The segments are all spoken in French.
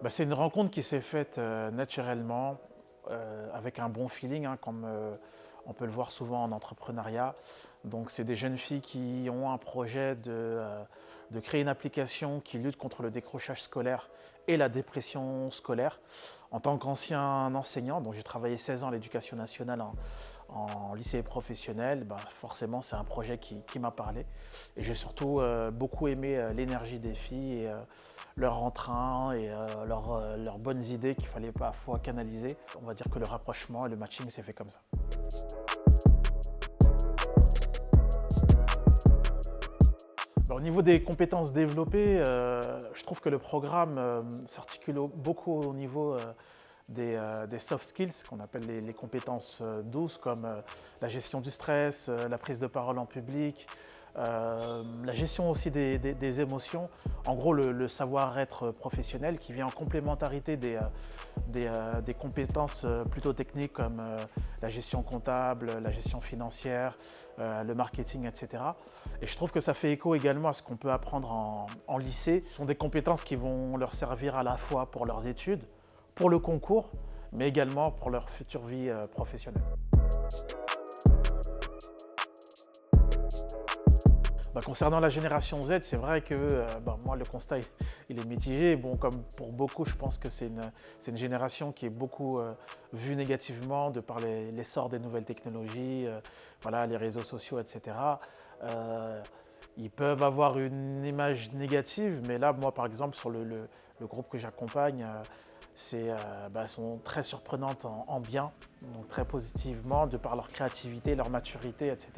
C'est une rencontre qui s'est faite naturellement, avec un bon feeling, hein, comme on peut le voir souvent en entrepreneuriat. Donc, c'est des jeunes filles qui ont un projet de créer une application qui lutte contre le décrochage scolaire et la dépression scolaire. En tant qu'ancien enseignant, donc j'ai travaillé 16 ans à l'éducation nationale en lycée professionnel, forcément c'est un projet qui m'a parlé. Et j'ai surtout beaucoup aimé l'énergie des filles et leur entrain et leurs bonnes idées qu'il fallait parfois canaliser. On va dire que le rapprochement et le matching s'est fait comme ça. Au niveau des compétences développées, je trouve que le programme s'articule beaucoup au niveau des soft skills, qu'on appelle les compétences douces, comme la gestion du stress, la prise de parole en public, la gestion aussi des émotions. En gros, le savoir-être professionnel qui vient en complémentarité des compétences plutôt techniques comme la gestion comptable, la gestion financière, le marketing, etc. Et je trouve que ça fait écho également à ce qu'on peut apprendre en lycée. Ce sont des compétences qui vont leur servir à la fois pour leurs études, pour le concours, mais également pour leur future vie professionnelle. Concernant la génération Z, c'est vrai que moi, le constat il est mitigé. Bon, comme pour beaucoup, je pense que c'est une génération qui est beaucoup vue négativement de par l'essor des nouvelles technologies, voilà, les réseaux sociaux, etc. Ils peuvent avoir une image négative, mais là, moi, par exemple, sur le groupe que j'accompagne, elles sont très surprenantes en bien, donc très positivement, de par leur créativité, leur maturité, etc.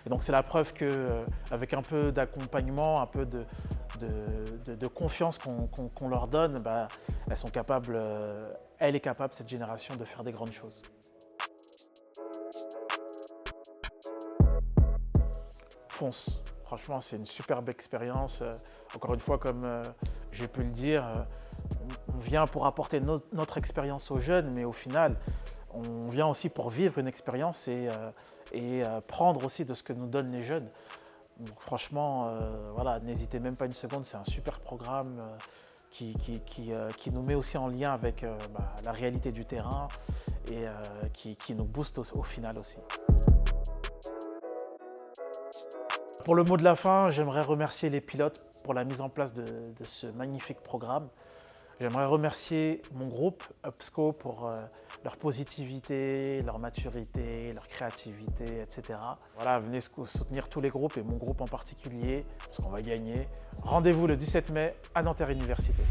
Et donc c'est la preuve qu'avec un peu d'accompagnement, un peu de confiance qu'on leur donne, elles sont capables, elle est capable, cette génération, de faire des grandes choses. Fonce. Franchement, c'est une superbe expérience. Encore une fois, comme j'ai pu le dire, on vient pour apporter notre expérience aux jeunes, mais au final, on vient aussi pour vivre une expérience et prendre aussi de ce que nous donnent les jeunes. Donc franchement, voilà, n'hésitez même pas une seconde, c'est un super programme qui nous met aussi en lien avec la réalité du terrain et qui nous booste au final aussi. Pour le mot de la fin, j'aimerais remercier les pilotes pour la mise en place de ce magnifique programme. J'aimerais remercier mon groupe UPSCO pour leur positivité, leur maturité, leur créativité, etc. Voilà, venez soutenir tous les groupes et mon groupe en particulier, parce qu'on va gagner. Rendez-vous le 17 mai à Nanterre Université.